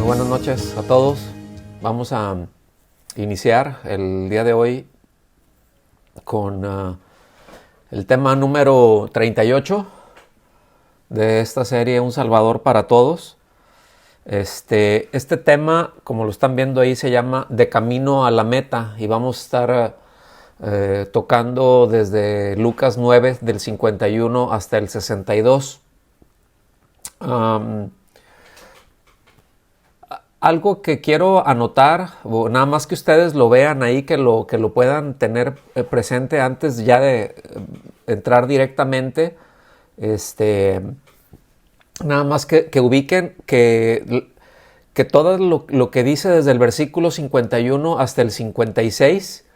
Buenas noches a todos. Vamos a iniciar el día de hoy con el tema número 38 de esta serie Un Salvador para Todos. Este tema, como lo están viendo ahí, se llama De Camino a la Meta y vamos a estar tocando desde Lucas 9 del 51 hasta el 62. Algo que quiero anotar, o nada más que ustedes lo vean ahí, que lo puedan tener presente antes ya de entrar directamente, nada más que ubiquen que todo lo que dice desde el versículo 51 hasta el 56,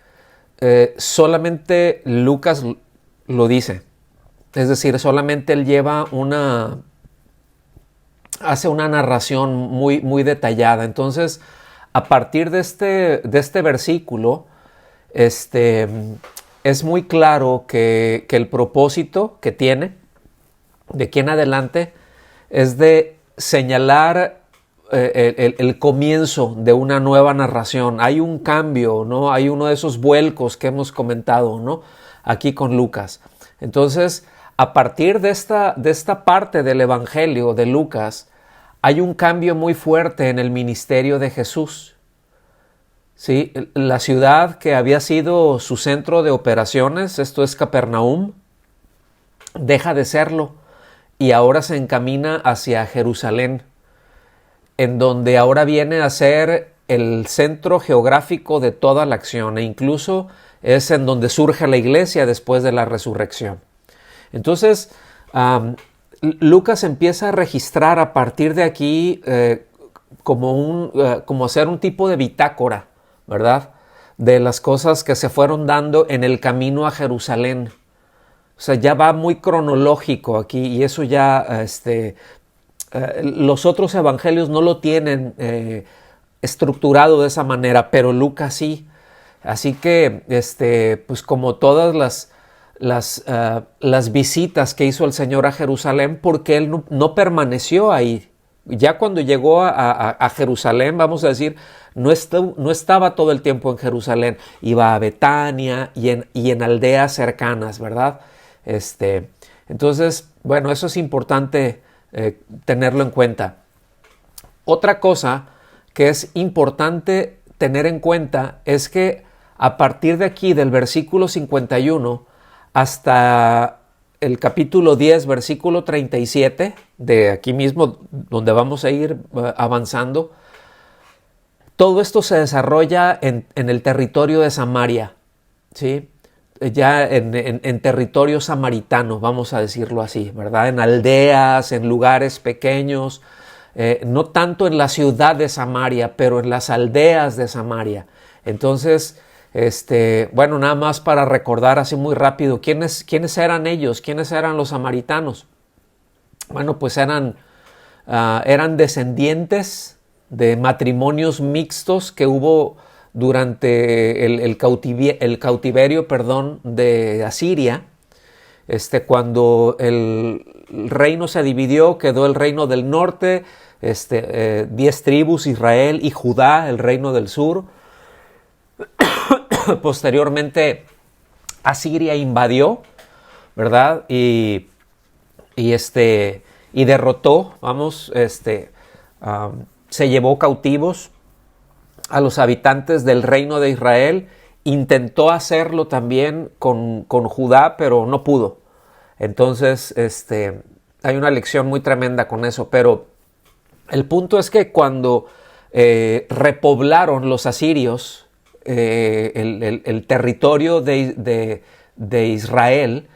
solamente Lucas lo dice. Es decir, solamente él lleva hace una narración muy detallada. Entonces, a partir de este versículo, es muy claro que el propósito que tiene de aquí en adelante es de señalar el comienzo de una nueva narración. Hay un cambio, ¿no? Hay uno de esos vuelcos que hemos comentado, ¿no? Aquí con Lucas. Entonces, a partir de esta parte del Evangelio de Lucas, hay un cambio muy fuerte en el ministerio de Jesús. ¿Sí? La ciudad que había sido su centro de operaciones, esto es Capernaum, deja de serlo y ahora se encamina hacia Jerusalén, en donde ahora viene a ser el centro geográfico de toda la acción e incluso es en donde surge la iglesia después de la resurrección. Entonces, Lucas empieza a registrar a partir de aquí como hacer un tipo de bitácora, ¿verdad? De las cosas que se fueron dando en el camino a Jerusalén. O sea, ya va muy cronológico aquí y eso ya, los otros evangelios no lo tienen estructurado de esa manera, pero Lucas sí. Así que, pues como todas las visitas que hizo el Señor a Jerusalén, porque Él no permaneció ahí. Ya cuando llegó a Jerusalén, vamos a decir, no estaba todo el tiempo en Jerusalén, iba a Betania y en aldeas cercanas, ¿verdad? Entonces, bueno, eso es importante tenerlo en cuenta. Otra cosa que es importante tener en cuenta es que a partir de aquí, del versículo 51, hasta el capítulo 10, versículo 37, de aquí mismo donde vamos a ir avanzando, todo esto se desarrolla en el territorio de Samaria, ¿sí? Ya en territorio samaritano, vamos a decirlo así, ¿verdad? En aldeas, en lugares pequeños, no tanto en la ciudad de Samaria, pero en las aldeas de Samaria. Entonces, bueno, nada más para recordar así muy rápido, ¿quiénes eran ellos? ¿Quiénes eran los samaritanos? Bueno, pues eran descendientes de matrimonios mixtos que hubo durante el cautiverio, de Asiria. Cuando el reino se dividió, quedó el reino del norte, 10 tribus, Israel y Judá, el reino del sur. Posteriormente Asiria invadió, ¿verdad? Y derrotó, se llevó cautivos a los habitantes del reino de Israel. Intentó hacerlo también con Judá, pero no pudo. Entonces, hay una lección muy tremenda con eso, pero el punto es que cuando repoblaron los asirios el territorio de Israel,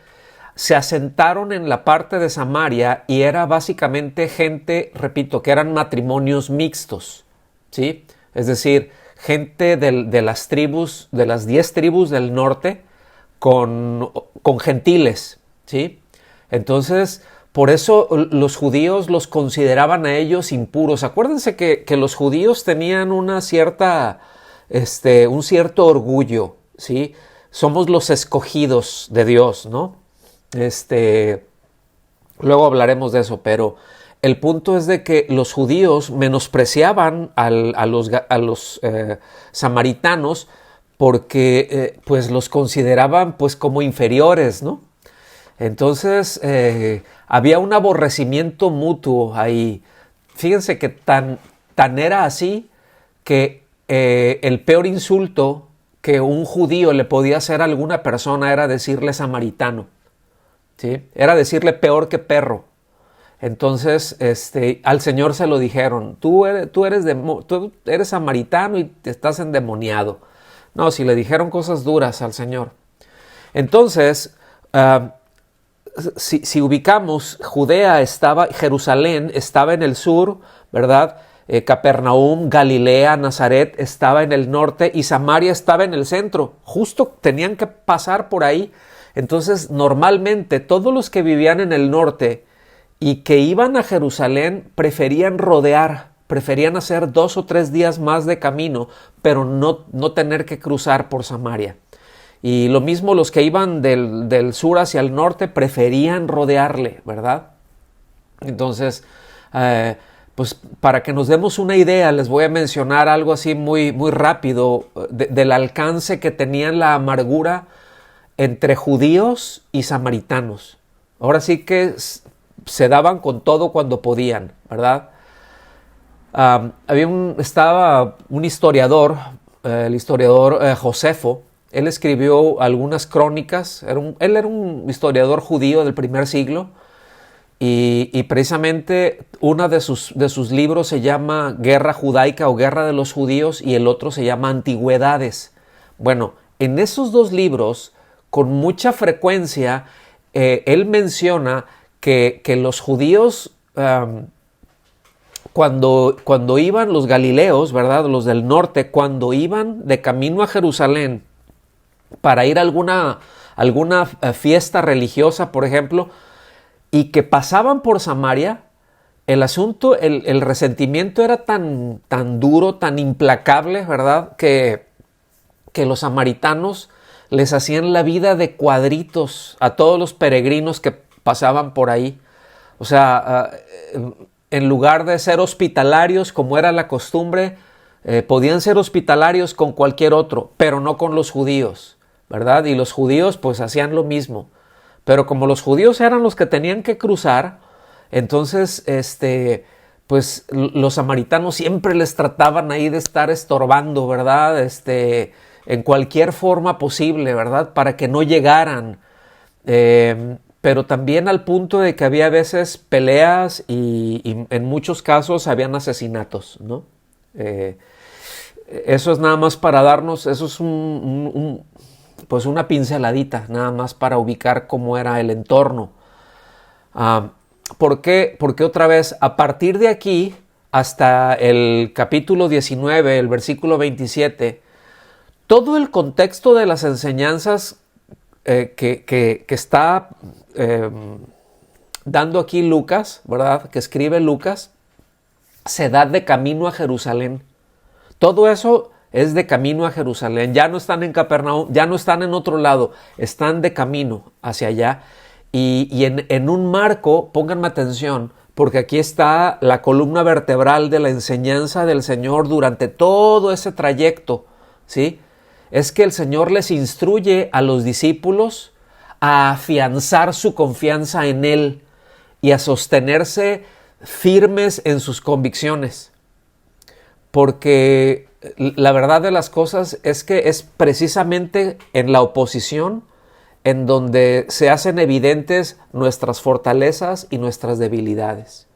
se asentaron en la parte de Samaria y era básicamente gente, repito, que eran matrimonios mixtos, ¿sí? Es decir, gente de las tribus, de las 10 tribus del norte con gentiles, ¿sí? Entonces, por eso los judíos los consideraban a ellos impuros. Acuérdense que los judíos tenían un cierto orgullo, ¿sí? Somos los escogidos de Dios, ¿no? Luego hablaremos de eso, pero el punto es de que los judíos menospreciaban a los samaritanos porque pues los consideraban pues como inferiores, ¿no? Entonces había un aborrecimiento mutuo ahí. Fíjense que tan era así que el peor insulto que un judío le podía hacer a alguna persona era decirle samaritano, ¿sí? Era decirle peor que perro. Entonces al Señor se lo dijeron, tú eres samaritano y te estás endemoniado. No, si le dijeron cosas duras al Señor. Entonces, si ubicamos, Jerusalén estaba en el sur, ¿verdad? Capernaum, Galilea, Nazaret estaba en el norte y Samaria estaba en el centro. Justo tenían que pasar por ahí. Entonces, normalmente todos los que vivían en el norte y que iban a Jerusalén preferían hacer 2 o 3 días más de camino, pero no tener que cruzar por Samaria. Y lo mismo los que iban del sur hacia el norte preferían rodearle, ¿verdad? Entonces, pues para que nos demos una idea, les voy a mencionar algo así muy, muy rápido del alcance que tenían la amargura entre judíos y samaritanos. Ahora sí que se daban con todo cuando podían, ¿verdad? Estaba un historiador, el historiador Josefo. Él escribió algunas crónicas. Él era un historiador judío del primer siglo y precisamente uno de sus libros se llama Guerra Judaica o Guerra de los Judíos y el otro se llama Antigüedades. Bueno, en esos dos libros, con mucha frecuencia, él menciona que los judíos, cuando iban los galileos, ¿verdad? Los del norte, cuando iban de camino a Jerusalén para ir a alguna fiesta religiosa, por ejemplo, y que pasaban por Samaria, el asunto, el resentimiento era tan duro, tan implacable, ¿verdad? Que los samaritanos les hacían la vida de cuadritos a todos los peregrinos que pasaban por ahí. O sea, en lugar de ser hospitalarios como era la costumbre, podían ser hospitalarios con cualquier otro, pero no con los judíos, ¿verdad? Y los judíos pues hacían lo mismo. Pero como los judíos eran los que tenían que cruzar, entonces pues los samaritanos siempre les trataban ahí de estar estorbando, ¿verdad? En cualquier forma posible, ¿verdad? Para que no llegaran. Pero también al punto de que había a veces peleas y en muchos casos habían asesinatos, ¿no? Eso es nada más para darnos, eso es pues una pinceladita, nada más para ubicar cómo era el entorno. ¿Por qué? Porque otra vez, a partir de aquí hasta el capítulo 19, el versículo 27, todo el contexto de las enseñanzas que está dando aquí Lucas, ¿verdad? Que escribe Lucas, se da de camino a Jerusalén. Todo eso es de camino a Jerusalén. Ya no están en Capernaum, ya no están en otro lado, están de camino hacia allá. Y en un marco, pónganme atención, porque aquí está la columna vertebral de la enseñanza del Señor durante todo ese trayecto, ¿sí? Es que el Señor les instruye a los discípulos a afianzar su confianza en Él y a sostenerse firmes en sus convicciones. Porque la verdad de las cosas es que es precisamente en la oposición en donde se hacen evidentes nuestras fortalezas y nuestras debilidades.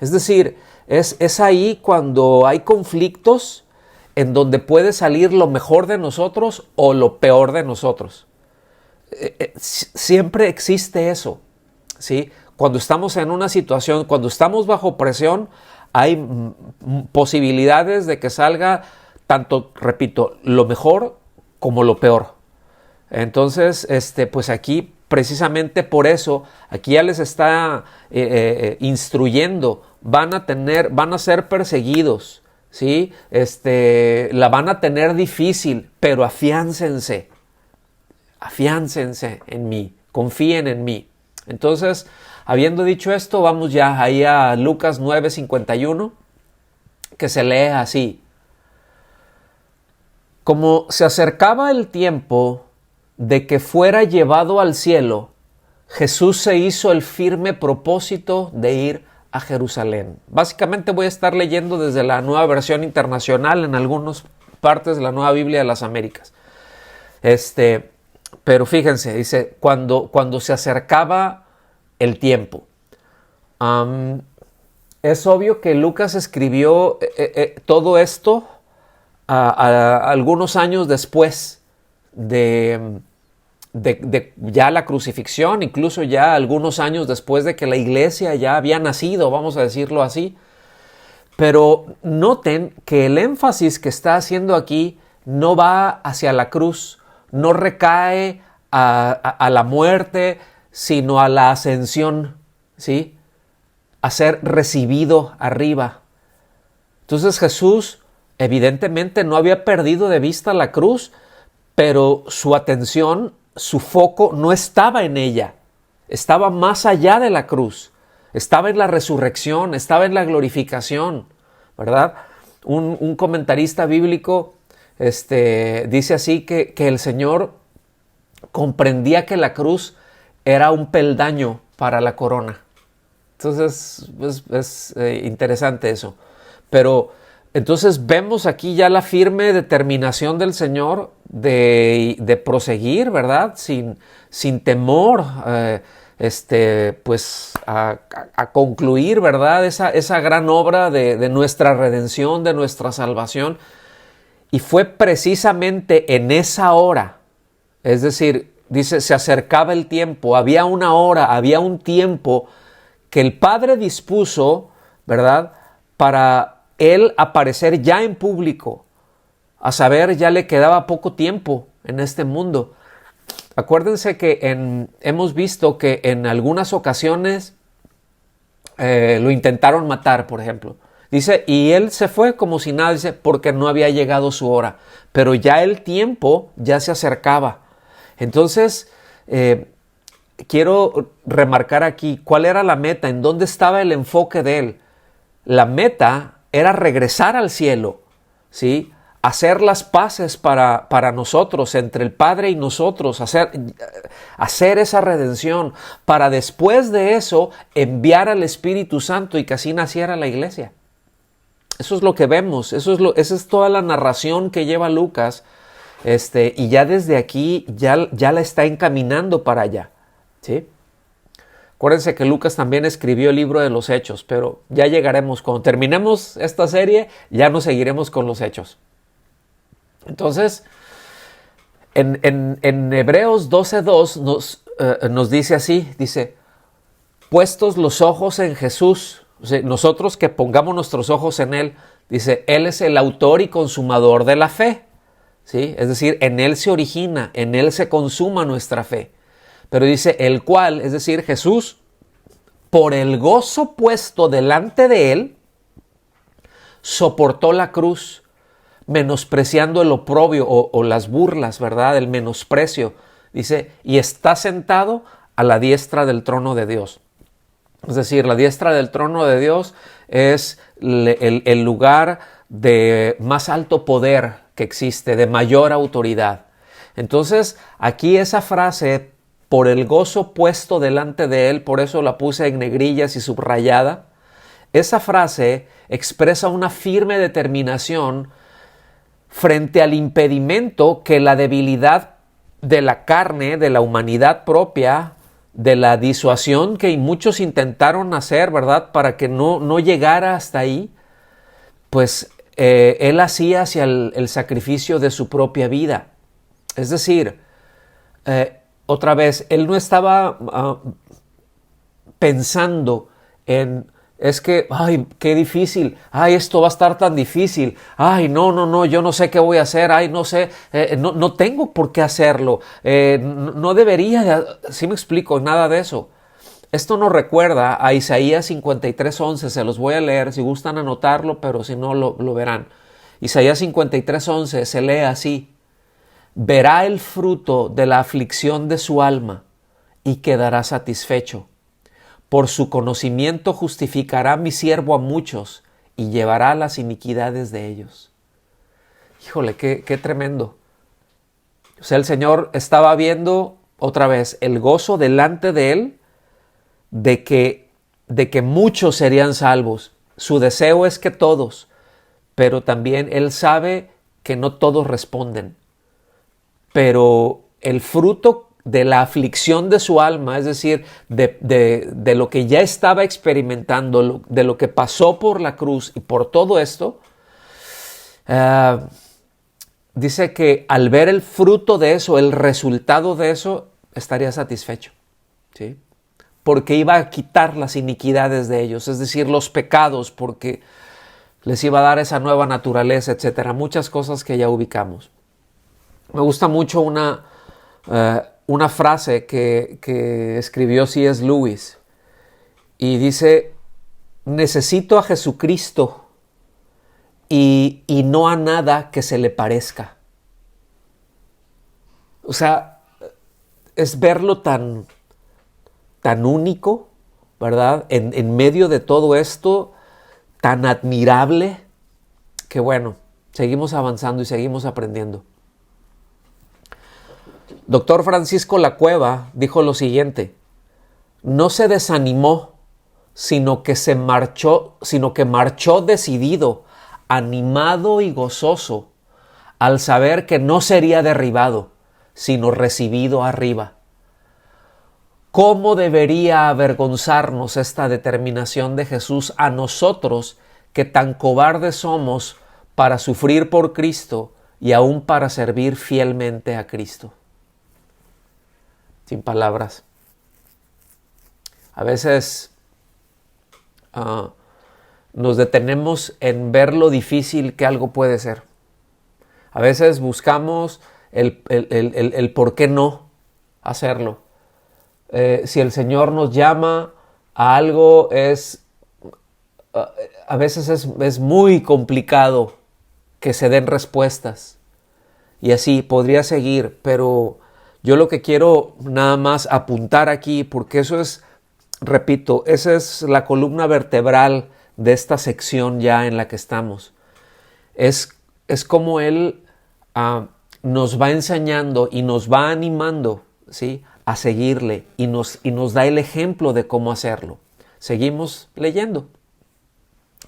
Es decir, es ahí cuando hay conflictos en donde puede salir lo mejor de nosotros o lo peor de nosotros. Siempre existe eso, ¿sí? Cuando estamos en una situación, cuando estamos bajo presión, hay posibilidades de que salga tanto, repito, lo mejor como lo peor. Entonces, pues aquí, precisamente por eso, aquí ya les está instruyendo, van a ser perseguidos, ¿sí? La van a tener difícil, pero afiáncense en mí, confíen en mí. Entonces, habiendo dicho esto, vamos ya ahí a Lucas 9:51, que se lee así. Como se acercaba el tiempo de que fuera llevado al cielo, Jesús se hizo el firme propósito de ir a Jerusalén. Básicamente voy a estar leyendo desde la Nueva Versión Internacional en algunas partes de la Nueva Biblia de las Américas. Pero fíjense, dice, cuando se acercaba el tiempo. Es obvio que Lucas escribió todo esto algunos años después de ya la crucifixión, incluso ya algunos años después de que la iglesia ya había nacido, vamos a decirlo así. Pero noten que el énfasis que está haciendo aquí no va hacia la cruz, no recae a la muerte, sino a la ascensión, ¿sí? A ser recibido arriba. Entonces Jesús evidentemente no había perdido de vista la cruz, pero su atención, su foco no estaba en ella, estaba más allá de la cruz, estaba en la resurrección, estaba en la glorificación, ¿verdad? Un comentarista bíblico dice así que el Señor comprendía que la cruz era un peldaño para la corona. Entonces es interesante eso. Pero entonces vemos aquí ya la firme determinación del Señor de proseguir, ¿verdad? Sin temor, pues a concluir, ¿verdad? Esa gran obra de nuestra redención, de nuestra salvación. Y fue precisamente en esa hora, es decir, dice, se acercaba el tiempo, había una hora, había un tiempo que el Padre dispuso, ¿verdad? Para Él aparecer ya en público, a saber, ya le quedaba poco tiempo en este mundo. Acuérdense que hemos visto que en algunas ocasiones lo intentaron matar, por ejemplo. Dice, y Él se fue como si nada, dice, porque no había llegado su hora. Pero ya el tiempo ya se acercaba. Entonces, quiero remarcar aquí cuál era la meta, en dónde estaba el enfoque de Él. La meta era regresar al cielo, ¿sí? Hacer las paces para nosotros, entre el Padre y nosotros, hacer esa redención, para después de eso enviar al Espíritu Santo y que así naciera la iglesia. Eso es lo que vemos, esa es toda la narración que lleva Lucas, y ya desde aquí ya la está encaminando para allá, ¿sí? Acuérdense que Lucas también escribió el libro de los Hechos, pero ya llegaremos, cuando terminemos esta serie, ya nos seguiremos con los Hechos. Entonces, en Hebreos 12:2 nos dice así, dice, puestos los ojos en Jesús, o sea, nosotros que pongamos nuestros ojos en Él, dice, Él es el autor y consumador de la fe, ¿sí? Es decir, en Él se origina, en Él se consuma nuestra fe. Pero dice, el cual, es decir, Jesús, por el gozo puesto delante de Él, soportó la cruz, menospreciando el oprobio o las burlas, ¿verdad? El menosprecio. Dice, y está sentado a la diestra del trono de Dios. Es decir, la diestra del trono de Dios es el lugar de más alto poder que existe, de mayor autoridad. Entonces, aquí esa frase, por el gozo puesto delante de Él, por eso la puse en negrillas y subrayada, esa frase expresa una firme determinación frente al impedimento que la debilidad de la carne, de la humanidad propia, de la disuasión que muchos intentaron hacer, ¿verdad? Para que no llegara hasta ahí, pues Él hacía hacia el sacrificio de su propia vida. Es decir, otra vez, Él no estaba pensando en, es que, ay, qué difícil, ay, esto va a estar tan difícil, ay, no, yo no sé qué voy a hacer, ay, no sé, no tengo por qué hacerlo, no debería, ¿sí me explico? Nada de eso. Esto nos recuerda a Isaías 53:11, se los voy a leer, si gustan anotarlo, pero si no lo verán. Isaías 53:11 se lee así, verá el fruto de la aflicción de su alma y quedará satisfecho. Por su conocimiento justificará mi siervo a muchos y llevará las iniquidades de ellos. Híjole, qué tremendo. O sea, el Señor estaba viendo otra vez el gozo delante de Él de que muchos serían salvos. Su deseo es que todos, pero también Él sabe que no todos responden. Pero el fruto de la aflicción de su alma, es decir, de lo que ya estaba experimentando, de lo que pasó por la cruz y por todo esto, dice que al ver el fruto de eso, el resultado de eso, estaría satisfecho, ¿sí? Porque iba a quitar las iniquidades de ellos, es decir, los pecados, porque les iba a dar esa nueva naturaleza, etcétera. Muchas cosas que ya ubicamos. Me gusta mucho una frase que escribió C.S. Lewis y dice: necesito a Jesucristo y no a nada que se le parezca. O sea, es verlo tan único, ¿verdad? En medio de todo esto, tan admirable, que bueno, seguimos avanzando y seguimos aprendiendo. Doctor Francisco Lacueva dijo lo siguiente: no se desanimó, sino que marchó decidido, animado y gozoso, al saber que no sería derribado, sino recibido arriba. ¿Cómo debería avergonzarnos esta determinación de Jesús a nosotros que tan cobardes somos para sufrir por Cristo y aún para servir fielmente a Cristo? Sin palabras. A veces nos detenemos en ver lo difícil que algo puede ser. A veces buscamos el por qué no hacerlo. Si el Señor nos llama a algo, a veces es muy complicado que se den respuestas. Y así podría seguir, pero yo lo que quiero nada más apuntar aquí, porque eso es, repito, esa es la columna vertebral de esta sección ya en la que estamos. Es como Él nos va enseñando y nos va animando, ¿sí?, a seguirle y nos da el ejemplo de cómo hacerlo. Seguimos leyendo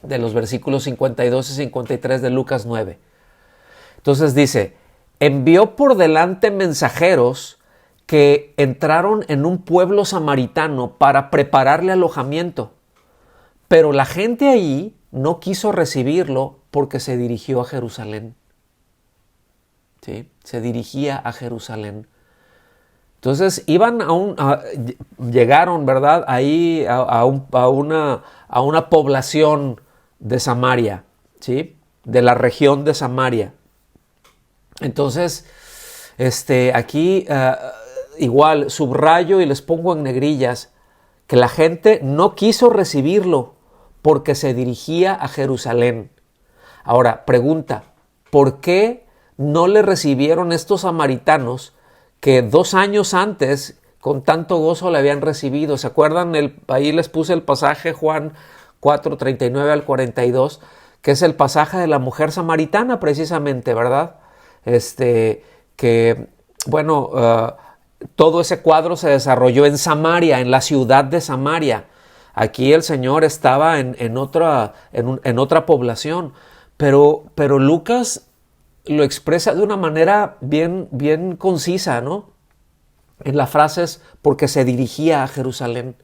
de los versículos 52 y 53 de Lucas 9. Entonces dice: envió por delante mensajeros que entraron en un pueblo samaritano para prepararle alojamiento, pero la gente allí no quiso recibirlo porque se dirigió a Jerusalén. ¿Sí? Se dirigía a Jerusalén. Entonces llegaron, ¿verdad?, ahí a una población de Samaria, ¿sí?, de la región de Samaria. Entonces, aquí igual subrayo y les pongo en negrillas que la gente no quiso recibirlo porque se dirigía a Jerusalén. Ahora, pregunta: ¿por qué no le recibieron estos samaritanos que 2 años antes con tanto gozo le habían recibido? ¿Se acuerdan? Ahí les puse el pasaje Juan 4, 39 al 42, que es el pasaje de la mujer samaritana precisamente, ¿verdad? Todo ese cuadro se desarrolló en Samaria, en la ciudad de Samaria. Aquí el Señor estaba en otra población, pero Lucas lo expresa de una manera bien concisa, ¿no? En las frases: porque se dirigía a Jerusalén.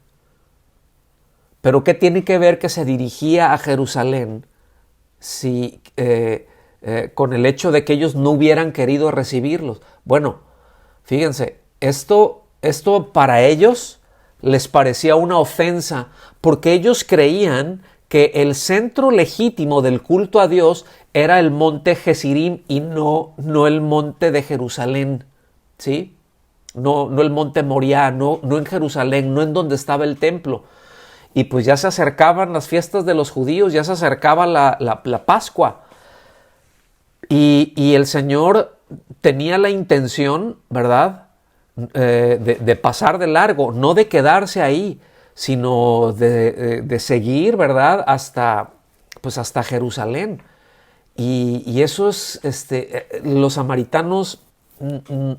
Pero ¿qué tiene que ver que se dirigía a Jerusalén con el hecho de que ellos no hubieran querido recibirlos? Bueno, fíjense, esto para ellos les parecía una ofensa, porque ellos creían que el centro legítimo del culto a Dios era el monte Gerizim y no el monte de Jerusalén, ¿sí? No el monte Moriah, no en Jerusalén, no en donde estaba el templo. Y pues ya se acercaban las fiestas de los judíos, ya se acercaba la Pascua. Y el Señor tenía la intención, ¿verdad?, de pasar de largo, no de quedarse ahí, sino de seguir, ¿verdad? Pues hasta Jerusalén. Y eso es, los samaritanos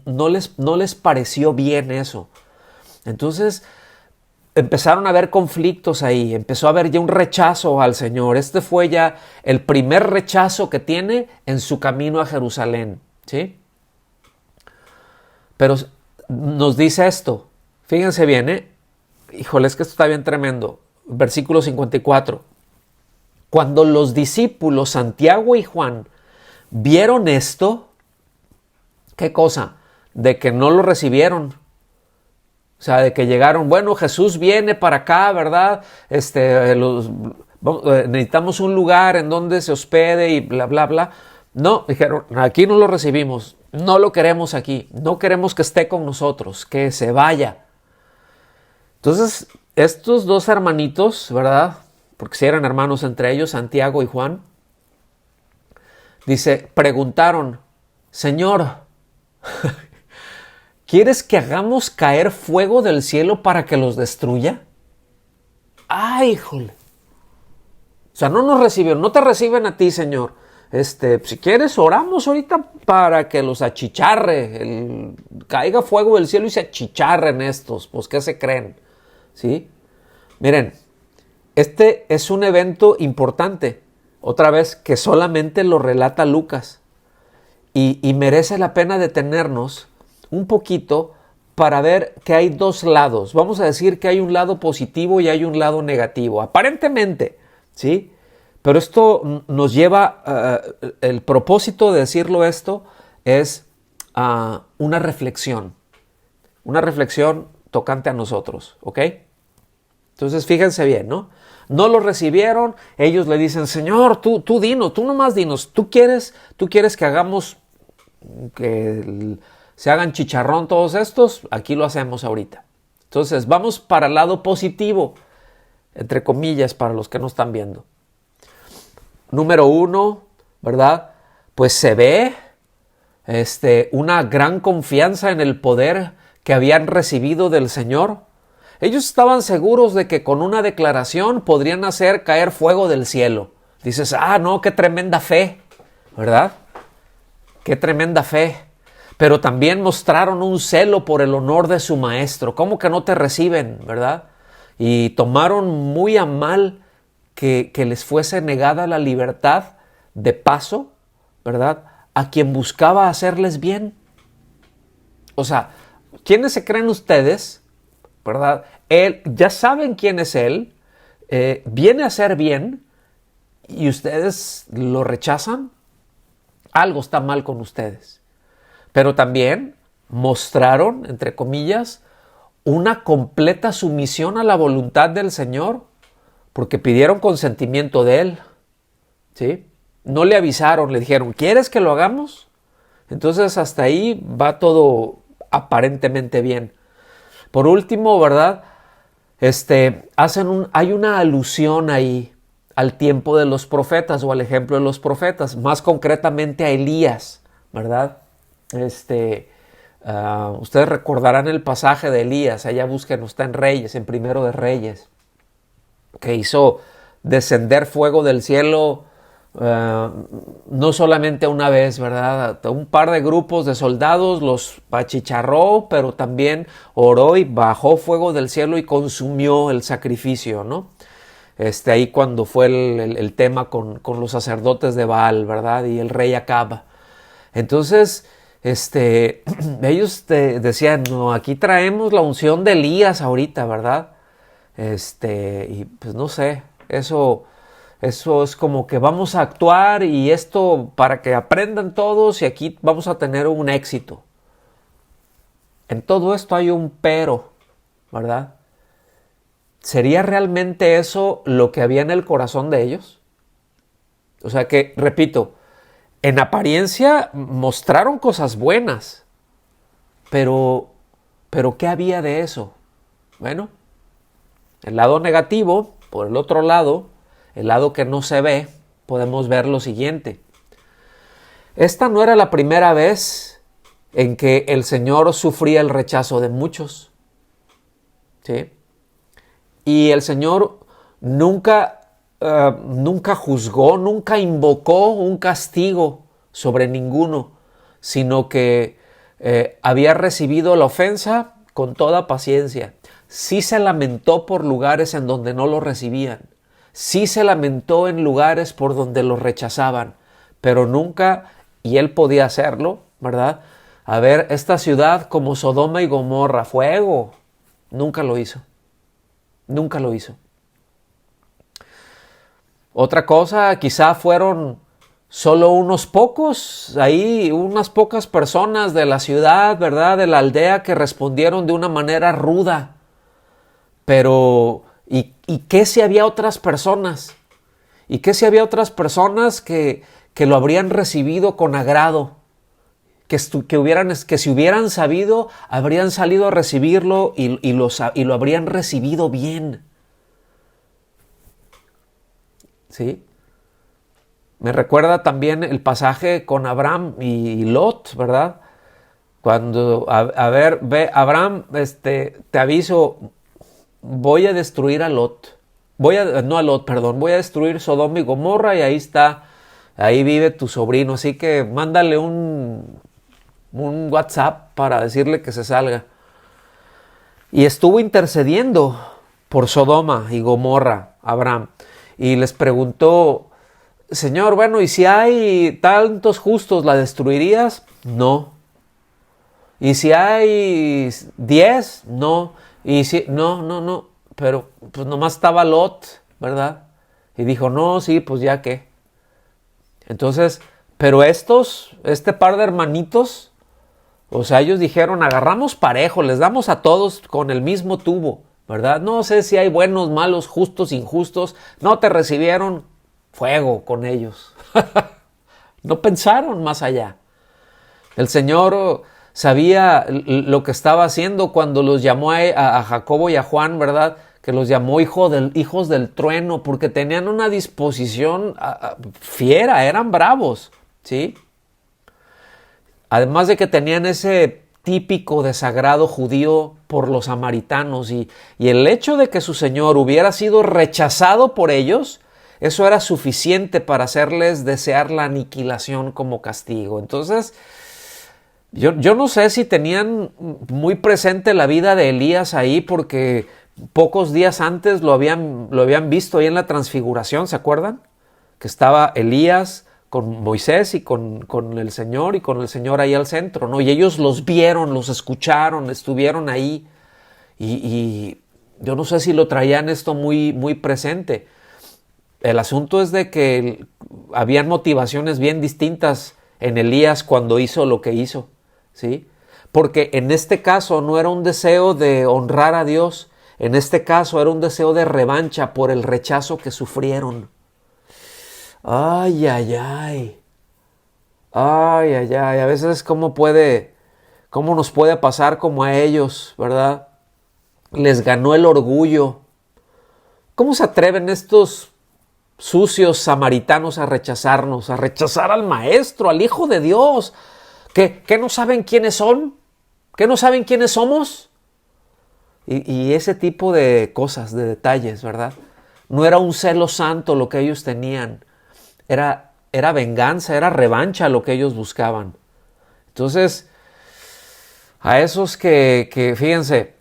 no les pareció bien eso. Entonces empezaron a haber conflictos ahí, empezó a haber ya un rechazo al Señor. Este fue ya el primer rechazo que tiene en su camino a Jerusalén, ¿sí? Pero nos dice esto, fíjense bien, híjole, es que esto está bien tremendo. Versículo 54. Cuando los discípulos Santiago y Juan vieron esto, ¿qué cosa? De que no lo recibieron. O sea, de que llegaron, bueno, Jesús viene para acá, ¿verdad? Necesitamos un lugar en donde se hospede y bla, bla, bla. No, dijeron, aquí no lo recibimos, no lo queremos aquí, no queremos que esté con nosotros, que se vaya. Entonces, estos dos hermanitos, ¿verdad? Porque si eran hermanos entre ellos, Santiago y Juan, dice, preguntaron, Señor, ¿quieres que hagamos caer fuego del cielo para que los destruya? ¡Ay, híjole! O sea, no nos recibieron, no te reciben a ti, Señor. Si quieres, oramos ahorita para que los achicharre, caiga fuego del cielo y se achicharren estos. Pues, ¿qué se creen? ¿Sí? Miren, este es un evento importante, otra vez, que solamente lo relata Lucas. Y merece la pena detenernos un poquito para ver que hay dos lados. Vamos a decir que hay un lado positivo y hay un lado negativo, aparentemente, ¿sí? Pero esto nos lleva, el propósito de decirlo esto es una reflexión tocante a nosotros, ¿ok? Entonces fíjense bien, ¿no? No lo recibieron, ellos le dicen, Señor, tú dinos, tú nomás dinos, tú quieres que hagamos, que se hagan chicharrón todos estos, aquí lo hacemos ahorita. Entonces vamos para el lado positivo, entre comillas, para los que no están viendo. Número 1, ¿verdad? Pues se ve una gran confianza en el poder que habían recibido del Señor. Ellos estaban seguros de que con una declaración podrían hacer caer fuego del cielo. Dices, no, qué tremenda fe, ¿verdad? Qué tremenda fe. Pero también mostraron un celo por el honor de su maestro. ¿Cómo que no te reciben, verdad? Y tomaron muy a mal que les fuese negada la libertad de paso, ¿verdad? A quien buscaba hacerles bien. O sea, ¿quiénes se creen ustedes? ¿Verdad? Él, ya saben quién es él, viene a hacer bien y ustedes lo rechazan. Algo está mal con ustedes. Pero también mostraron, entre comillas, una completa sumisión a la voluntad del Señor, porque pidieron consentimiento de Él, ¿sí? No le avisaron, le dijeron, ¿quieres que lo hagamos? Entonces hasta ahí va todo aparentemente bien. Por último, ¿verdad? Hay una alusión ahí al tiempo de los profetas o al ejemplo de los profetas, más concretamente a Elías, ¿verdad? Ustedes recordarán el pasaje de Elías, allá busquen, está en Reyes, en Primero de Reyes, que hizo descender fuego del cielo no solamente una vez, ¿verdad? Un par de grupos de soldados los achicharró, pero también oró y bajó fuego del cielo y consumió el sacrificio, ¿no? Ahí cuando fue el tema con los sacerdotes de Baal, ¿verdad? Y el rey Acab. Entonces, ellos decían, no, aquí traemos la unción de Elías ahorita, ¿verdad? Y pues no sé, eso es como que vamos a actuar y esto para que aprendan todos y aquí vamos a tener un éxito. En todo esto hay un pero, ¿verdad? ¿Sería realmente eso lo que había en el corazón de ellos? O sea que, repito, en apariencia mostraron cosas buenas, pero ¿qué había de eso? Bueno, el lado negativo, por el otro lado, el lado que no se ve, podemos ver lo siguiente. Esta no era la primera vez en que el Señor sufría el rechazo de muchos, ¿sí? Y el Señor nunca juzgó, nunca invocó un castigo sobre ninguno, sino que había recibido la ofensa con toda paciencia. Sí se lamentó por lugares en donde no lo recibían. Sí se lamentó en lugares por donde lo rechazaban, pero nunca, y él podía hacerlo, ¿verdad? A ver, esta ciudad como Sodoma y Gomorra, fuego, nunca lo hizo. Nunca lo hizo. Otra cosa, quizá fueron solo unos pocos, ahí unas pocas personas de la ciudad, ¿verdad? De la aldea que respondieron de una manera ruda. Pero, ¿y qué si había otras personas? ¿Y qué si había otras personas que lo habrían recibido con agrado? Que si hubieran sabido, habrían salido a recibirlo y lo habrían recibido bien. ¿Sí? Me recuerda también el pasaje con Abraham y Lot, ¿verdad? Cuando, Abraham, te aviso, voy a destruir a Lot. Voy a destruir Sodoma y Gomorra y ahí vive tu sobrino. Así que mándale un WhatsApp para decirle que se salga. Y estuvo intercediendo por Sodoma y Gomorra, Abraham. Y les preguntó, Señor, bueno, ¿y si hay tantos justos, la destruirías? No. ¿Y si hay 10? No. Y si, no. Pero pues nomás estaba Lot, ¿verdad? Y dijo, no, sí, pues ya qué. Entonces, pero este par de hermanitos, o sea, ellos dijeron, agarramos parejo, les damos a todos con el mismo tubo, ¿verdad? No sé si hay buenos, malos, justos, injustos. No te recibieron, fuego con ellos. No pensaron más allá. El Señor sabía lo que estaba haciendo cuando los llamó a Jacobo y a Juan, ¿verdad? Que los llamó hijos del trueno, porque tenían una disposición fiera, eran bravos, ¿sí? Además de que tenían ese típico desagrado judío por los samaritanos y el hecho de que su Señor hubiera sido rechazado por ellos, eso era suficiente para hacerles desear la aniquilación como castigo. Entonces, yo no sé si tenían muy presente la vida de Elías ahí, porque pocos días antes lo habían visto ahí en la transfiguración, ¿se acuerdan? Que estaba Elías con Moisés y con el Señor, y con el Señor ahí al centro, ¿no? Y ellos los vieron, los escucharon, estuvieron ahí, y yo no sé si lo traían esto muy, muy presente. El asunto es de que habían motivaciones bien distintas en Elías cuando hizo lo que hizo, ¿sí? Porque en este caso no era un deseo de honrar a Dios, en este caso era un deseo de revancha por el rechazo que sufrieron. Ay, ay, ay. Ay, ay, ay. A veces cómo nos puede pasar como a ellos, ¿verdad? Les ganó el orgullo. ¿Cómo se atreven estos sucios samaritanos a rechazarnos, a rechazar al Maestro, al Hijo de Dios? ¿Que no saben quiénes son? ¿Que no saben quiénes somos? Y ese tipo de cosas, de detalles, ¿verdad? No era un celo santo lo que ellos tenían. Era venganza, era revancha lo que ellos buscaban. Entonces, a esos que fíjense,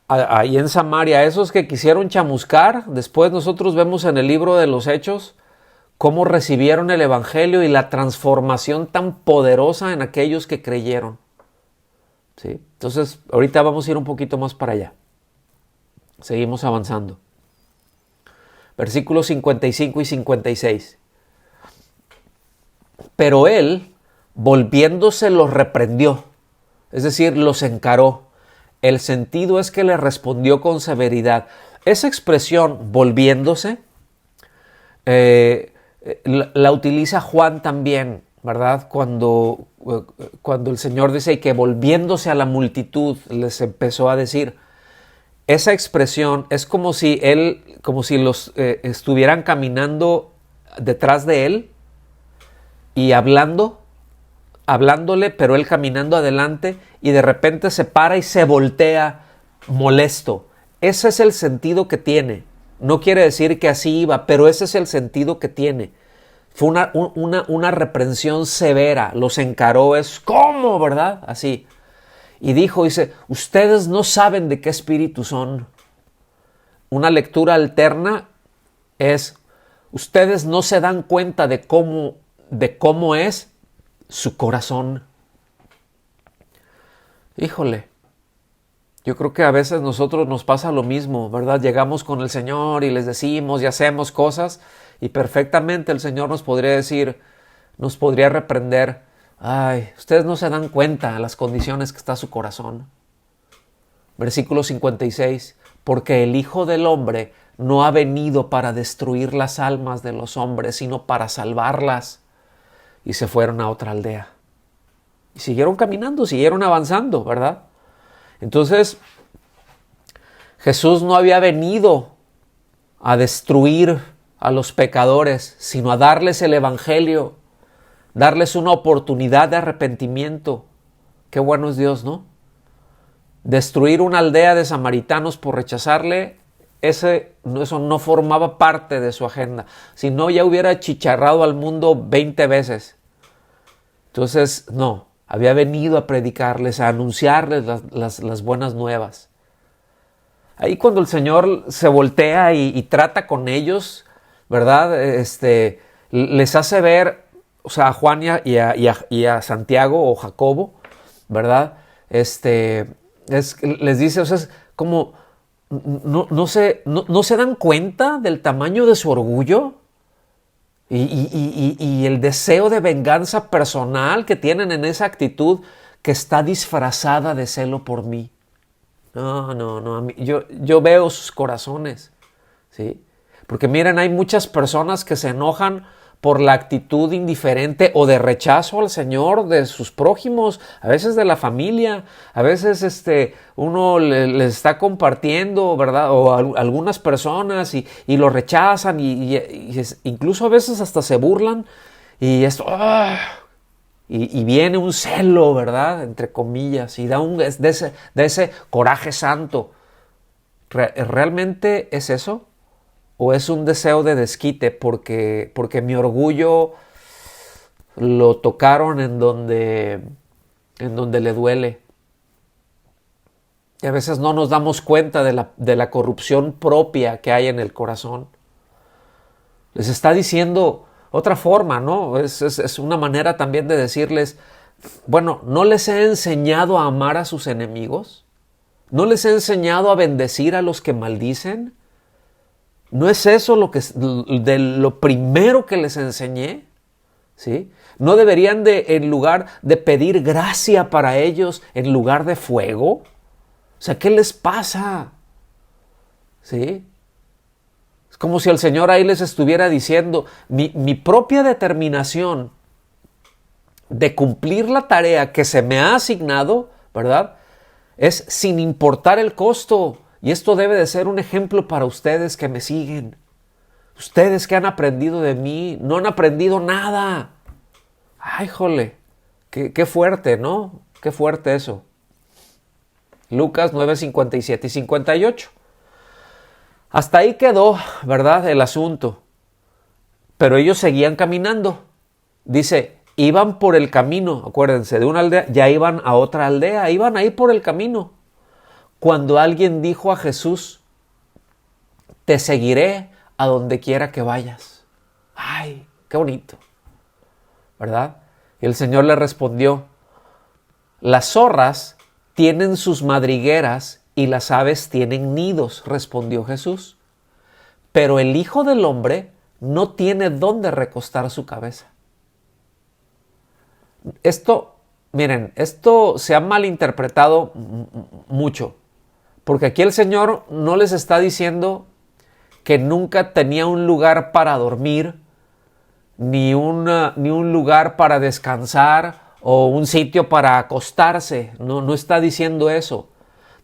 ahí en Samaria, a esos que quisieron chamuscar, después nosotros vemos en el libro de los Hechos cómo recibieron el Evangelio y la transformación tan poderosa en aquellos que creyeron. ¿Sí? Entonces, ahorita vamos a ir un poquito más para allá. Seguimos avanzando. Versículos 55 y 56. Pero él, volviéndose, los reprendió, es decir, los encaró. El sentido es que le respondió con severidad. Esa expresión, volviéndose, la utiliza Juan también, ¿verdad? Cuando el Señor dice que volviéndose a la multitud les empezó a decir. Esa expresión es como si los estuvieran caminando detrás de él y hablándole, pero él caminando adelante, y de repente se para y se voltea molesto. ese es el sentido que tiene. No quiere decir que así iba, pero ese es el sentido que tiene. Fue una reprensión severa, los encaró, es ¿cómo, verdad? Así. Y dice, ustedes no saben de qué espíritu son. Una lectura alterna es, ustedes no se dan cuenta de cómo es su corazón. Híjole, yo creo que a veces nosotros nos pasa lo mismo, ¿verdad? Llegamos con el Señor y les decimos y hacemos cosas y perfectamente el Señor nos podría decir, nos podría reprender, ay, ustedes no se dan cuenta de las condiciones que está su corazón. Versículo 56, porque el Hijo del Hombre no ha venido para destruir las almas de los hombres, sino para salvarlas. Y se fueron a otra aldea. Y siguieron caminando, siguieron avanzando, ¿verdad? Entonces, Jesús no había venido a destruir a los pecadores, sino a darles el evangelio, darles una oportunidad de arrepentimiento. Qué bueno es Dios, ¿no? Destruir una aldea de samaritanos por rechazarle, eso no formaba parte de su agenda. Si no, ya hubiera achicharrado al mundo 20 veces. Entonces, no, había venido a predicarles, a anunciarles las buenas nuevas. Ahí cuando el Señor se voltea y trata con ellos, ¿verdad? Les hace ver, o sea, a Juan y a Santiago o Jacobo, ¿verdad? Les dice, o sea, es como, no se dan cuenta del tamaño de su orgullo y el deseo de venganza personal que tienen en esa actitud que está disfrazada de celo por mí. No, yo veo sus corazones, ¿sí? Porque miren, hay muchas personas que se enojan por la actitud indiferente o de rechazo al Señor de sus prójimos, a veces de la familia, a veces uno les está compartiendo, ¿verdad? O algunas personas y lo rechazan y incluso a veces hasta se burlan y esto, y viene un celo, ¿verdad? Entre comillas, y da de ese coraje santo. ¿Realmente es eso? ¿O es un deseo de desquite porque mi orgullo lo tocaron en donde le duele? Y a veces no nos damos cuenta de la corrupción propia que hay en el corazón. Les está diciendo otra forma, ¿no? Es una manera también de decirles, bueno, ¿no les he enseñado a amar a sus enemigos? ¿No les he enseñado a bendecir a los que maldicen? ¿No es eso de lo primero que les enseñé? ¿Sí? ¿No deberían en lugar de pedir gracia para ellos, en lugar de fuego? O sea, ¿qué les pasa? ¿Sí? Es como si el Señor ahí les estuviera diciendo, mi propia determinación de cumplir la tarea que se me ha asignado, ¿verdad? Es sin importar el costo. Y esto debe de ser un ejemplo para ustedes que me siguen. Ustedes que han aprendido de mí, no han aprendido nada. ¡Ay, jole! Qué fuerte, ¿no? Qué fuerte eso. Lucas 9, 57 y 58. Hasta ahí quedó, ¿verdad? El asunto. Pero ellos seguían caminando. Dice, iban por el camino, acuérdense, de una aldea, ya iban a otra aldea, iban ahí por el camino. Cuando alguien dijo a Jesús, te seguiré a donde quiera que vayas. ¡Ay, qué bonito! ¿Verdad? Y el Señor le respondió, las zorras tienen sus madrigueras y las aves tienen nidos, respondió Jesús. Pero el Hijo del Hombre no tiene dónde recostar su cabeza. Miren, esto se ha malinterpretado mucho. Porque aquí el Señor no les está diciendo que nunca tenía un lugar para dormir, ni un lugar para descansar o un sitio para acostarse. No está diciendo eso.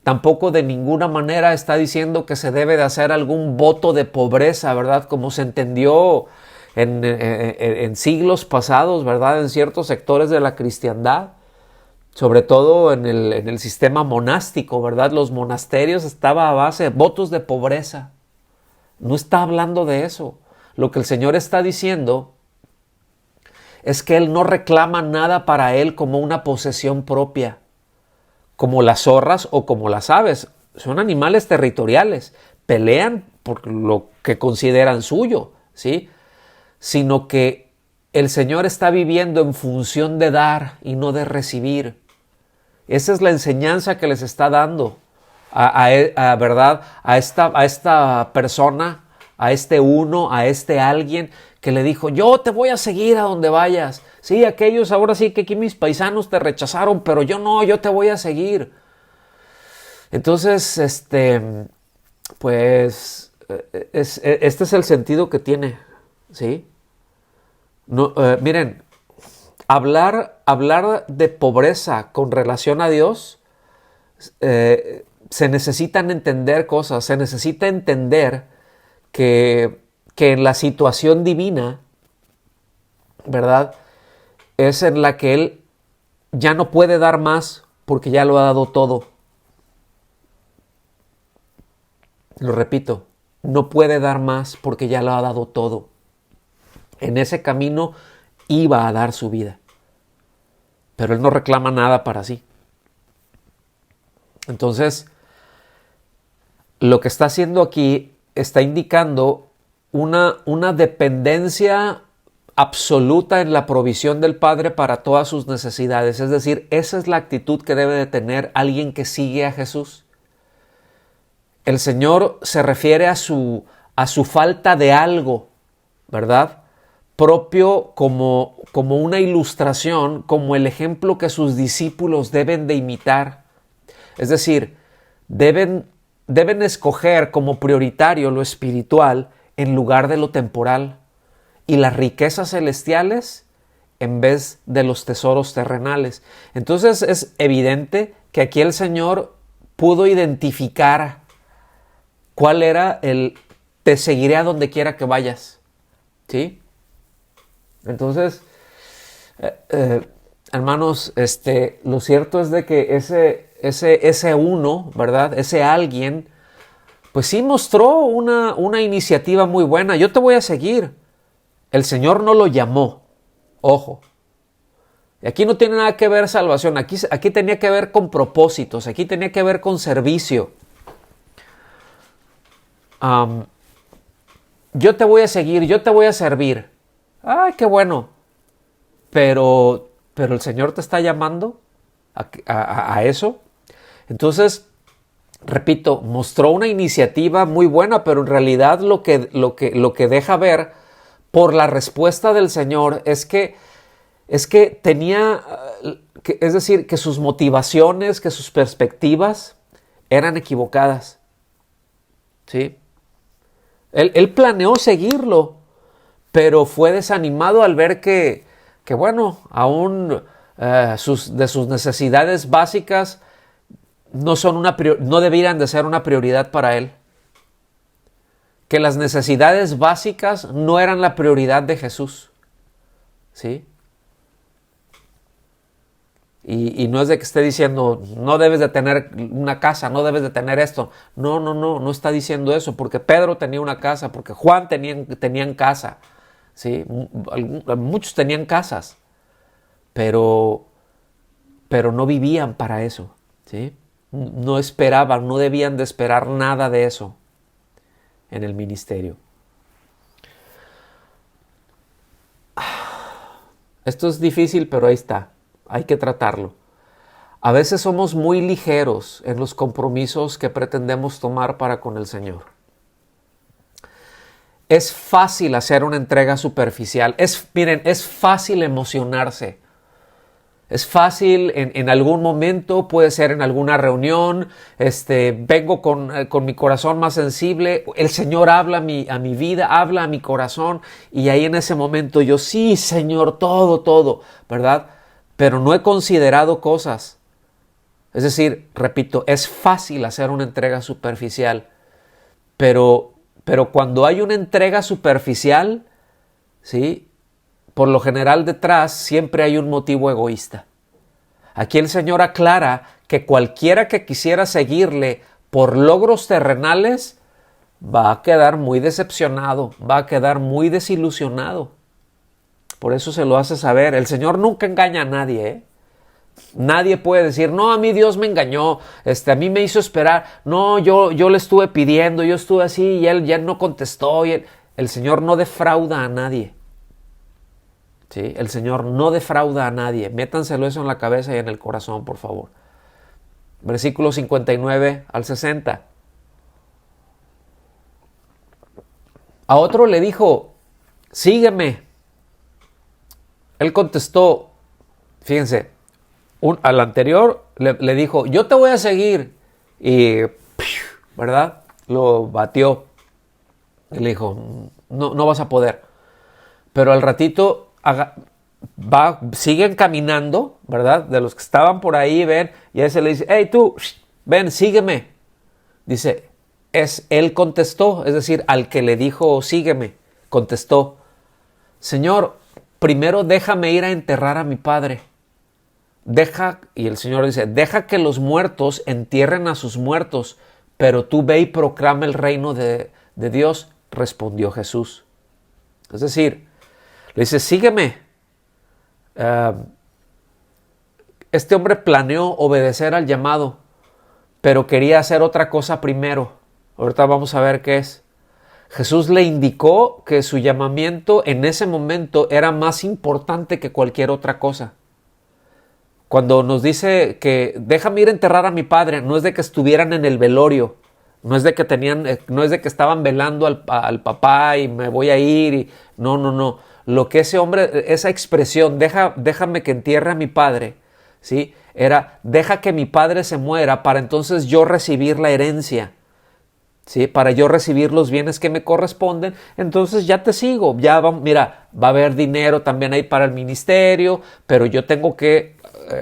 Tampoco de ninguna manera está diciendo que se debe de hacer algún voto de pobreza, ¿verdad? Como se entendió en siglos pasados, ¿verdad? En ciertos sectores de la cristiandad. sobre todo en el sistema monástico, ¿verdad? Los monasterios estaban a base de votos de pobreza. No está hablando de eso. Lo que el Señor está diciendo es que Él no reclama nada para Él como una posesión propia, como las zorras o como las aves. Son animales territoriales, pelean por lo que consideran suyo, ¿sí? Sino que el Señor está viviendo en función de dar y no de recibir. Esa es la enseñanza que les está dando ¿verdad? a esta persona, a este uno, a este alguien que le dijo, yo te voy a seguir a donde vayas. Sí, aquellos ahora sí que aquí mis paisanos te rechazaron, pero yo no, yo te voy a seguir. Entonces, pues, este es el sentido que tiene, ¿sí? No, miren, hablar de pobreza con relación a Dios, se necesitan entender cosas, se necesita entender que en la situación divina, ¿verdad? Es en la que Él ya no puede dar más porque ya lo ha dado todo. Lo repito, no puede dar más porque ya lo ha dado todo. En ese camino iba a dar su vida, pero Él no reclama nada para sí. Entonces, lo que está haciendo aquí está indicando una dependencia absoluta en la provisión del Padre para todas sus necesidades. Es decir, esa es la actitud que debe de tener alguien que sigue a Jesús. El Señor se refiere a su falta de algo, ¿verdad? Propio como una ilustración, como el ejemplo que sus discípulos deben de imitar. Es decir, deben escoger como prioritario lo espiritual en lugar de lo temporal y las riquezas celestiales en vez de los tesoros terrenales. Entonces es evidente que aquí el Señor pudo identificar cuál era el te seguiré a donde quiera que vayas, ¿sí? Entonces, hermanos, lo cierto es de que ese uno, ¿verdad? Ese alguien, pues sí mostró una iniciativa muy buena. Yo te voy a seguir. El Señor no lo llamó. Ojo. Y aquí no tiene nada que ver salvación. Aquí tenía que ver con propósitos. Aquí tenía que ver con servicio. Yo te voy a seguir. Yo te voy a servir. ¡Ay, qué bueno! Pero el Señor te está llamando a eso. Entonces, repito, mostró una iniciativa muy buena, pero en realidad lo que deja ver por la respuesta del Señor es que tenía, es decir, que sus motivaciones, que sus perspectivas eran equivocadas. ¿Sí? Él planeó seguirlo, pero fue desanimado al ver que bueno, aún de sus necesidades básicas no debieran de ser una prioridad para él. Que las necesidades básicas no eran la prioridad de Jesús. ¿Sí? Y no es de que esté diciendo, no debes de tener una casa, no debes de tener esto. No está diciendo eso, porque Pedro tenía una casa, porque Juan tenían casa. ¿Sí? Muchos tenían casas, pero no vivían para eso. ¿Sí? No esperaban, no debían de esperar nada de eso en el ministerio. Esto es difícil, pero ahí está. Hay que tratarlo. A veces somos muy ligeros en los compromisos que pretendemos tomar para con el Señor. Es fácil hacer una entrega superficial. Miren, es fácil emocionarse. Es fácil en algún momento, puede ser en alguna reunión, vengo con mi corazón más sensible, el Señor habla a mi vida, habla a mi corazón, y ahí en ese momento yo, sí, Señor, todo, ¿verdad? Pero no he considerado cosas. Es decir, repito, es fácil hacer una entrega superficial, pero cuando hay una entrega superficial, ¿sí? Por lo general detrás siempre hay un motivo egoísta. Aquí el Señor aclara que cualquiera que quisiera seguirle por logros terrenales va a quedar muy decepcionado, va a quedar muy desilusionado. Por eso se lo hace saber. El Señor nunca engaña a nadie, ¿eh? Nadie puede decir, no, a mí Dios me engañó, a mí me hizo esperar, no, yo le estuve pidiendo, yo estuve así y él ya no contestó. El Señor no defrauda a nadie. ¿Sí? El Señor no defrauda a nadie. Métanselo eso en la cabeza y en el corazón, por favor. Versículo 59 al 60. A otro le dijo, sígueme. Él contestó, fíjense, al anterior le dijo, yo te voy a seguir. Y, ¿verdad? Lo batió. Y le dijo, no vas a poder. Pero al ratito siguen caminando, ¿verdad? De los que estaban por ahí, ven, y a ese le dice, hey tú, ven, sígueme. Dice, él contestó, es decir, al que le dijo, sígueme, contestó, Señor, primero déjame ir a enterrar a mi padre. Y el Señor dice, deja que los muertos entierren a sus muertos, pero tú ve y proclama el reino de Dios, respondió Jesús. Es decir, le dice, sígueme. Este hombre planeó obedecer al llamado, pero quería hacer otra cosa primero. Ahorita vamos a ver qué es. Jesús le indicó que su llamamiento en ese momento era más importante que cualquier otra cosa. Cuando nos dice que déjame ir a enterrar a mi padre, no es de que estuvieran en el velorio, no es de que estaban velando al papá y me voy a ir. No. Lo que ese hombre, esa expresión, déjame que entierre a mi padre, ¿sí? Era, deja que mi padre se muera para entonces yo recibir la herencia, ¿sí? Para yo recibir los bienes que me corresponden, entonces ya te sigo, mira, va a haber dinero también ahí para el ministerio, pero yo tengo que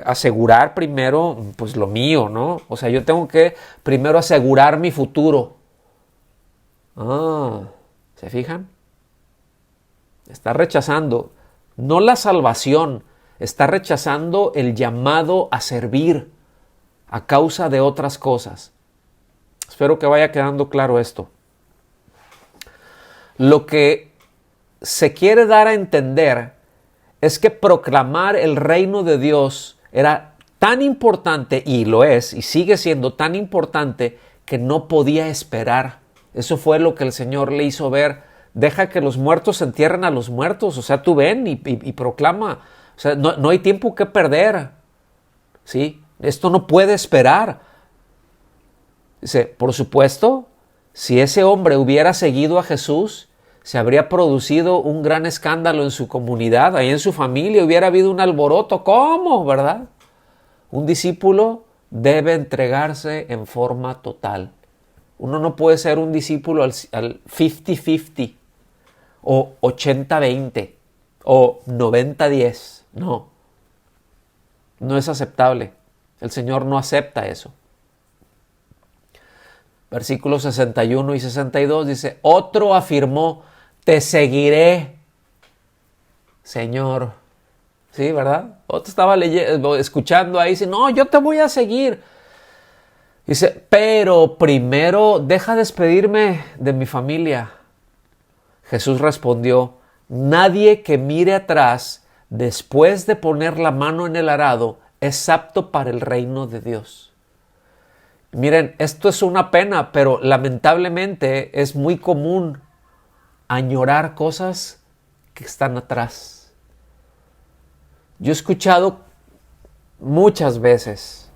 asegurar primero, pues lo mío, ¿no? O sea, yo tengo que primero asegurar mi futuro. ¿Se fijan? Está rechazando, no la salvación, está rechazando el llamado a servir a causa de otras cosas. Espero que vaya quedando claro esto. Lo que se quiere dar a entender es que proclamar el reino de Dios era tan importante, y lo es, y sigue siendo tan importante, que no podía esperar. Eso fue lo que el Señor le hizo ver. Deja que los muertos entierren a los muertos. O sea, tú ven y proclama. O sea, no hay tiempo que perder. ¿Sí? Esto no puede esperar. Dice, por supuesto, si ese hombre hubiera seguido a Jesús, se habría producido un gran escándalo en su comunidad, ahí en su familia hubiera habido un alboroto. ¿Cómo? ¿Verdad? Un discípulo debe entregarse en forma total. Uno no puede ser un discípulo al 50-50 o 80-20 o 90-10. No es aceptable. El Señor no acepta eso. Versículos 61 y 62 dice, otro afirmó, te seguiré, Señor. Sí, ¿verdad? Otro estaba escuchando ahí, dice, no, yo te voy a seguir. Dice, pero primero deja despedirme de mi familia. Jesús respondió, nadie que mire atrás después de poner la mano en el arado es apto para el reino de Dios. Miren, esto es una pena, pero lamentablemente es muy común añorar cosas que están atrás. Yo he escuchado muchas veces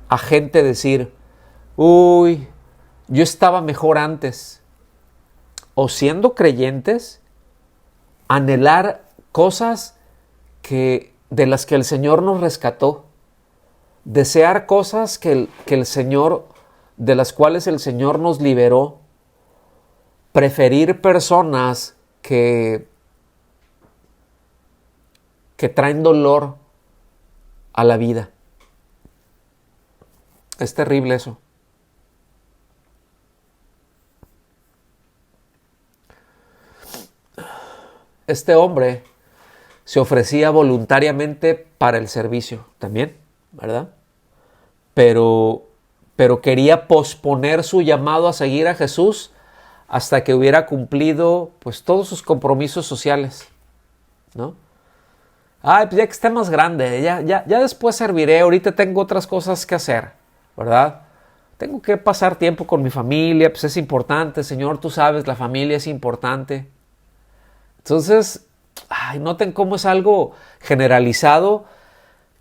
a gente decir, uy, yo estaba mejor antes. O siendo creyentes, anhelar cosas de las que el Señor nos rescató. Desear cosas que el Señor, de las cuales el Señor nos liberó. Preferir personas que traen dolor a la vida. Es terrible eso. Este hombre se ofrecía voluntariamente para el servicio también, ¿verdad? Pero quería posponer su llamado a seguir a Jesús hasta que hubiera cumplido pues todos sus compromisos sociales, ¿no? Pues ya que esté más grande, ya después serviré, ahorita tengo otras cosas que hacer, ¿verdad? Tengo que pasar tiempo con mi familia, pues es importante, Señor, tú sabes, la familia es importante. Entonces, noten cómo es algo generalizado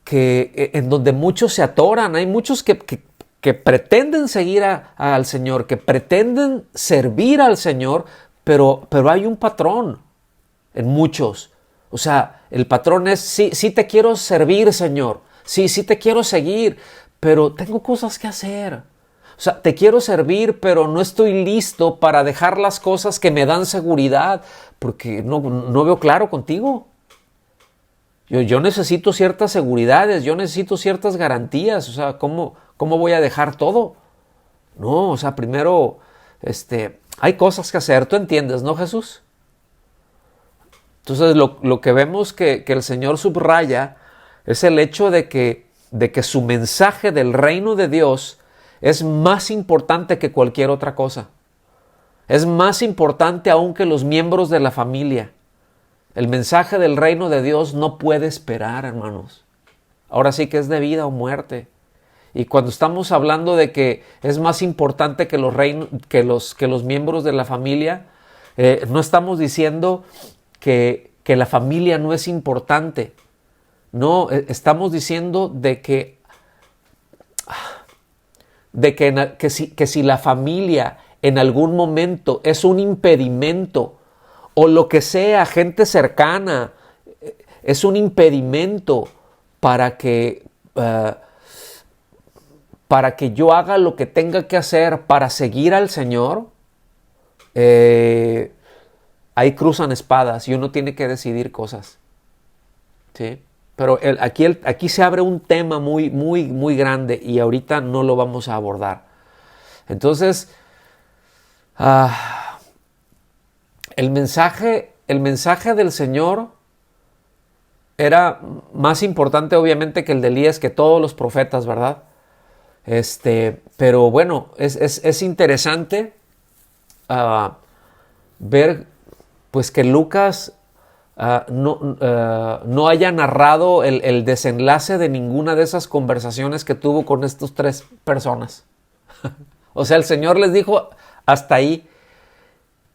en donde muchos se atoran. Hay muchos que pretenden seguir al Señor, que pretenden servir al Señor, pero hay un patrón en muchos. O sea, el patrón es, sí te quiero servir, Señor, sí te quiero seguir, pero tengo cosas que hacer. O sea, te quiero servir, pero no estoy listo para dejar las cosas que me dan seguridad, porque no veo claro contigo. Yo necesito ciertas seguridades, yo necesito ciertas garantías. O sea, ¿cómo voy a dejar todo? No, o sea, primero, hay cosas que hacer. ¿Tú entiendes, no, Jesús? Entonces, lo que vemos que el Señor subraya es el hecho de que su mensaje del reino de Dios es más importante que cualquier otra cosa. Es más importante aún que los miembros de la familia. El mensaje del reino de Dios no puede esperar, hermanos. Ahora sí que es de vida o muerte. Y cuando estamos hablando de que es más importante que los miembros de la familia, no estamos diciendo que la familia no es importante. No, estamos diciendo que si la familia en algún momento es un impedimento, o lo que sea, gente cercana, es un impedimento para que yo haga lo que tenga que hacer para seguir al Señor, ahí cruzan espadas y uno tiene que decidir cosas, ¿sí? Pero aquí se abre un tema muy, muy, muy grande y ahorita no lo vamos a abordar. Entonces, el mensaje del Señor era más importante obviamente que el de Elías, que todos los profetas, ¿verdad? Pero bueno, es interesante ver pues que Lucas no haya narrado el desenlace de ninguna de esas conversaciones que tuvo con estas tres personas. O sea, el Señor les dijo hasta ahí,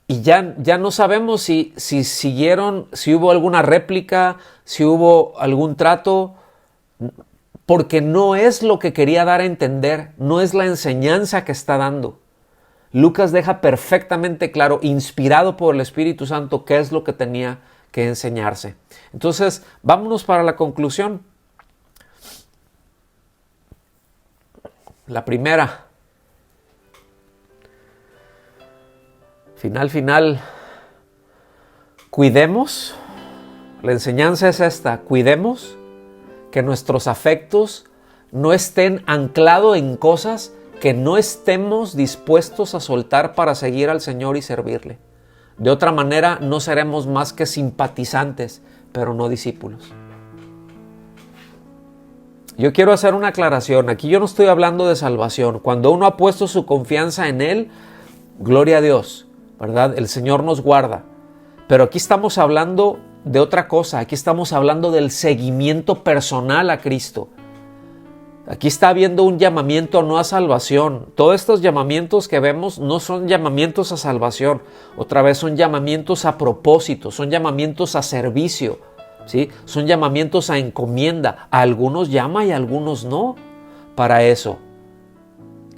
y ya no sabemos si siguieron, si hubo alguna réplica, si hubo algún trato, porque no es lo que quería dar a entender, no es la enseñanza que está dando. Lucas deja perfectamente claro, inspirado por el Espíritu Santo, qué es lo que tenía que enseñarse. Entonces, vámonos para la conclusión. La primera. Final. Cuidemos. La enseñanza es esta. Cuidemos que nuestros afectos no estén anclados en cosas que no estemos dispuestos a soltar para seguir al Señor y servirle. De otra manera, no seremos más que simpatizantes, pero no discípulos. Yo quiero hacer una aclaración. Aquí yo no estoy hablando de salvación. Cuando uno ha puesto su confianza en Él, gloria a Dios, ¿verdad? El Señor nos guarda. Pero aquí estamos hablando de otra cosa. Aquí estamos hablando del seguimiento personal a Cristo. Aquí está habiendo un llamamiento no a salvación. Todos estos llamamientos que vemos no son llamamientos a salvación. Otra vez son llamamientos a propósito, son llamamientos a servicio, ¿sí? Son llamamientos a encomienda. A algunos llama y a algunos no para eso.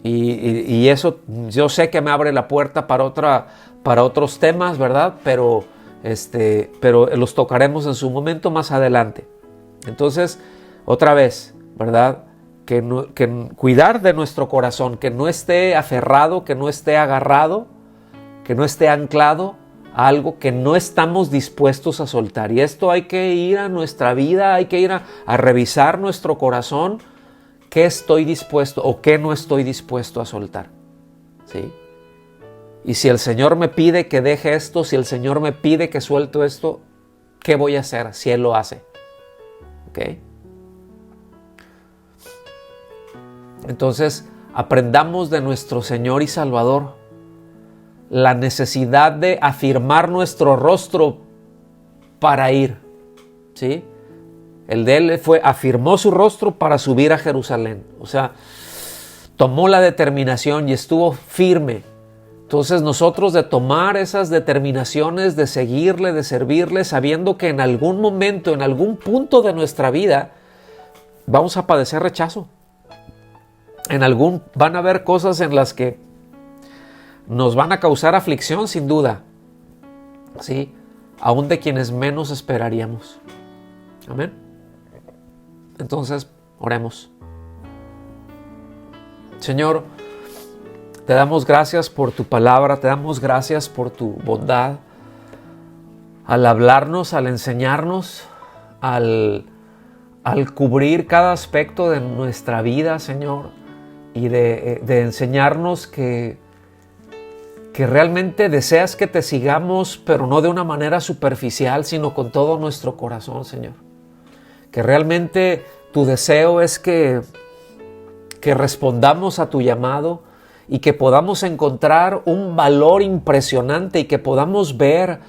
Y eso yo sé que me abre la puerta para otros temas, ¿verdad? Pero los tocaremos en su momento más adelante. Entonces, otra vez, ¿verdad? Que cuidar de nuestro corazón, que no esté aferrado, que no esté agarrado, que no esté anclado a algo que no estamos dispuestos a soltar. Y esto hay que ir a nuestra vida, hay que ir a revisar nuestro corazón, qué estoy dispuesto o qué no estoy dispuesto a soltar, ¿sí? Y si el Señor me pide que deje esto, si el Señor me pide que suelto esto, ¿qué voy a hacer si Él lo hace? ¿Ok? Entonces, aprendamos de nuestro Señor y Salvador la necesidad de afirmar nuestro rostro para ir, ¿sí? El de Él afirmó su rostro para subir a Jerusalén. O sea, tomó la determinación y estuvo firme. Entonces nosotros de tomar esas determinaciones, de seguirle, de servirle, sabiendo que en algún momento, en algún punto de nuestra vida, vamos a padecer rechazo. Van a haber cosas en las que nos van a causar aflicción, sin duda, ¿sí? Aún de quienes menos esperaríamos. Amén. Entonces, oremos. Señor, te damos gracias por tu palabra, te damos gracias por tu bondad, al hablarnos, al enseñarnos, al cubrir cada aspecto de nuestra vida, Señor, y de enseñarnos que realmente deseas que te sigamos, pero no de una manera superficial, sino con todo nuestro corazón, Señor. Que realmente tu deseo es que respondamos a tu llamado y que podamos encontrar un valor impresionante y que podamos ver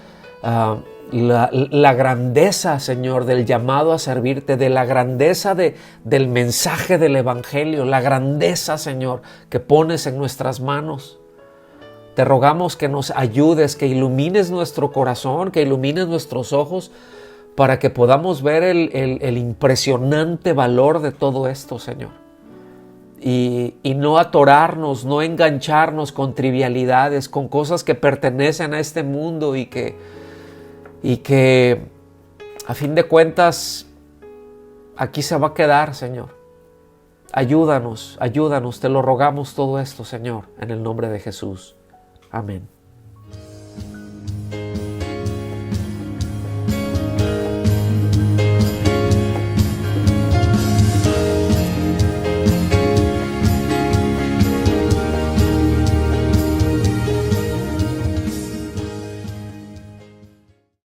la grandeza, Señor, del llamado a servirte, de la grandeza del mensaje del Evangelio, la grandeza, Señor, que pones en nuestras manos. Te rogamos que nos ayudes, que ilumines nuestro corazón, que ilumines nuestros ojos para que podamos ver el impresionante valor de todo esto, Señor. Y no atorarnos, no engancharnos con trivialidades, con cosas que pertenecen a este mundo y que a fin de cuentas aquí se va a quedar, Señor. Ayúdanos, te lo rogamos todo esto, Señor, en el nombre de Jesús. Amén.